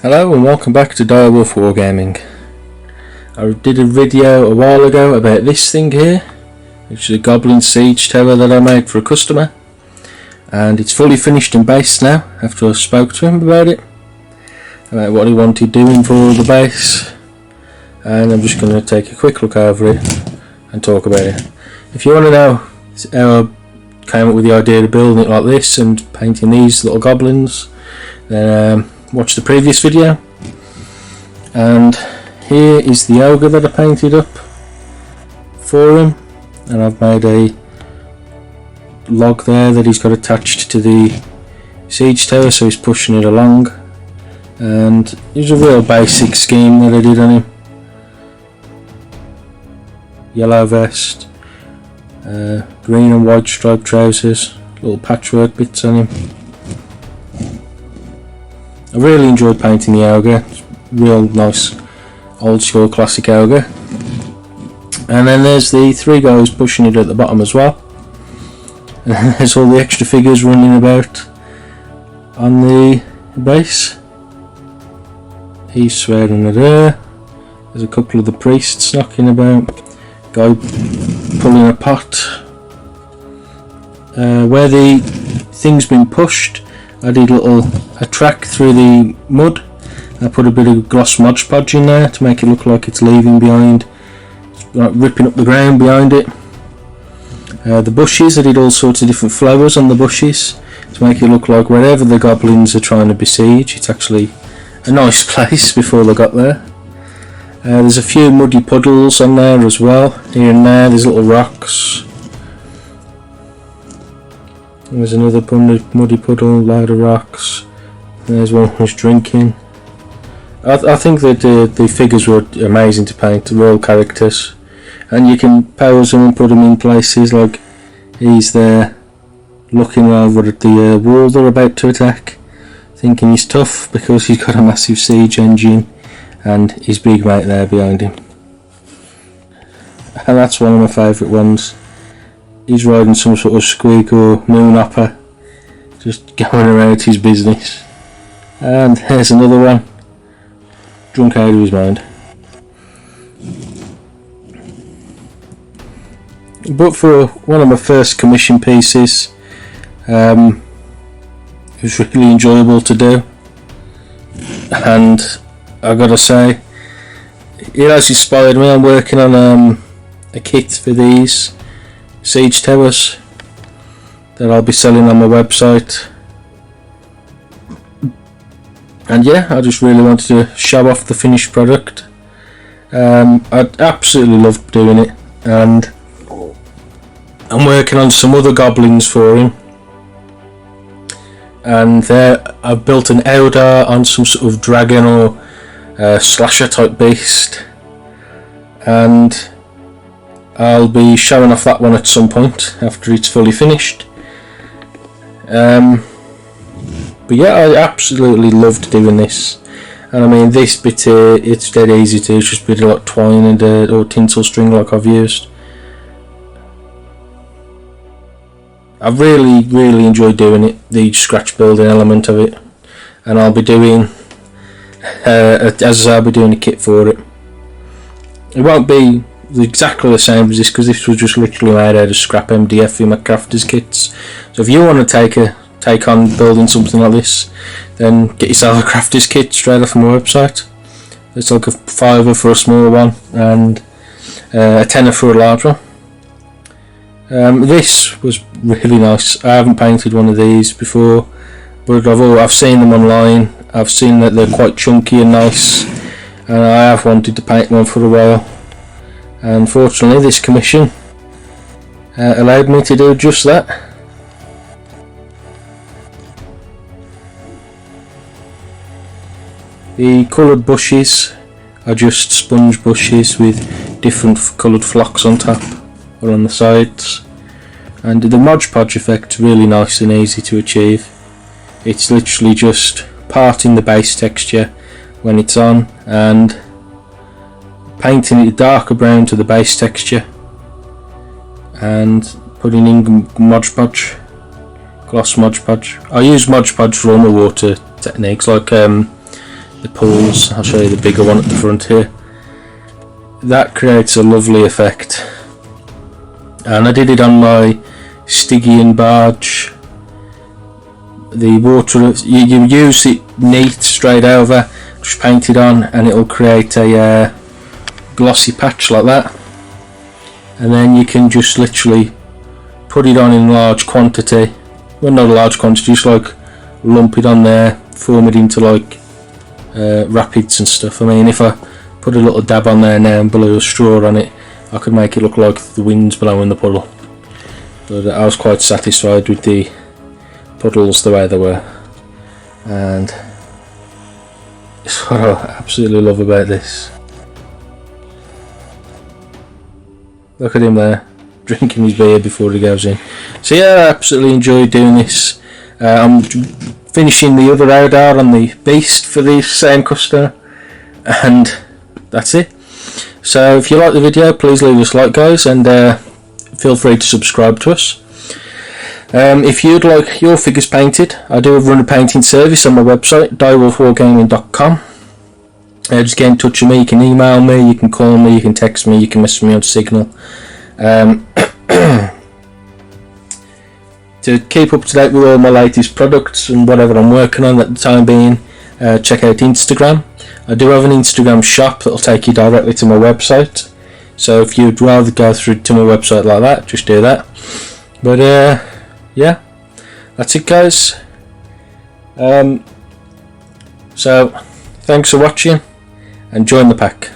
Hello and welcome back to DireWolfWargaming. I did a video a while ago about this thing here, which is a Goblin siege tower that I made for a customer, and it's fully finished and based now after I spoke to him about it, about what he wanted doing for the base, and I'm just going to take a quick look over it and talk about it. If you want to know how I came up with the idea of building it like this and painting these little goblins, then watch the previous video. And here is the ogre that I painted up for him, and I've made a log there that he's got attached to the siege tower, so he's pushing it along. And it was a real basic scheme that I did on him. Yellow vest, green and white striped trousers, little patchwork bits on him. I really enjoyed painting the ogre. It's real nice old school classic ogre. And then there's the three guys pushing it at the bottom as well. And there's all the extra figures running about on the base. He's swearing at her. There's a couple of the priests knocking about. Guy pulling a pot. Where the thing's been pushed, I did a track through the mud. I put a bit of gloss Mod Podge in there to make it look like it's leaving behind, like ripping up the ground behind it. The bushes, I did all sorts of different flowers on the bushes to make it look like wherever the goblins are trying to besiege, it's actually a nice place before they got there. There's a few muddy puddles on there as well, here and there. There's little rocks. There's another muddy puddle, load of rocks. There's one who's drinking. I think that the figures were amazing to paint, real characters. And you can pose them and put them in places, like he's there looking over at the wall they're about to attack, thinking he's tough because he's got a massive siege engine and his big mate there behind him. And that's one of my favourite ones. He's riding some sort of squig or moon hopper, just going around his business. And there's another one, drunk out of his mind. But for one of my first commission pieces, it was really enjoyable to do. And I gotta say, it has inspired me. I'm working on a kit for these siege towers that I'll be selling on my website, and yeah, I just really wanted to show off the finished product. I absolutely loved doing it, and I'm working on some other goblins for him, and there I've built an Eldar on some sort of dragon or slasher type beast, and I'll be showing off that one at some point after it's fully finished. But yeah, I absolutely loved doing this. And I mean, this bit here, it's dead easy to. It's just a bit of like twine and or tinsel string like I've used. I really enjoyed doing it, the scratch building element of it. And I'll be doing, I'll be doing a kit for it. It won't be exactly the same as this, because this was just literally made out of scrap MDF in my crafters kits. So if you want to take on building something like this, then get yourself a crafters kit straight off my website. It's like a £5 for a small one and a £10 for a large one. This was really nice. I haven't painted one of these before, but I've seen them online. I've seen that they're quite chunky and nice, and I have wanted to paint one for a while. And fortunately this commission allowed me to do just that. The coloured bushes are just sponge bushes with different coloured flocks on top or on the sides, and the Mod Podge effect really nice and easy to achieve. It's literally just parting the base texture when it's on and painting it darker brown to the base texture and putting in Mod Podge, gloss Mod Podge. I use Mod Podge for all my water techniques, like the pulls. I'll show you the bigger one at the front here. That creates a lovely effect, and I did it on my Stygian barge. The water, you use it neat straight over, just paint it on, and it'll create a glossy patch like that, and then you can just literally put it on in large quantity. Well, not a large quantity, just like lump it on there, form it into like rapids and stuff. I mean, if I put a little dab on there now and blew a straw on it, I could make it look like the wind's blowing the puddle. But I was quite satisfied with the puddles the way they were, and it's what I absolutely love about this. Look at him there, drinking his beer before he goes in. So yeah, I absolutely enjoyed doing this. I'm finishing the other radar on the Beast for the same customer, and that's it. So if you like the video, please leave us a like, guys, and feel free to subscribe to us. If you'd like your figures painted, I do run a painting service on my website, DireWolfWargaming.com. Just get in touch with me. You can email me, you can call me, you can text me, you can message me on Signal. To keep up to date with all my latest products and whatever I'm working on at the time being, check out Instagram. I do have an Instagram shop that'll take you directly to my website, so if you'd rather go through to my website like that, just do that. But yeah, that's it, guys. So thanks for watching, and join the pack.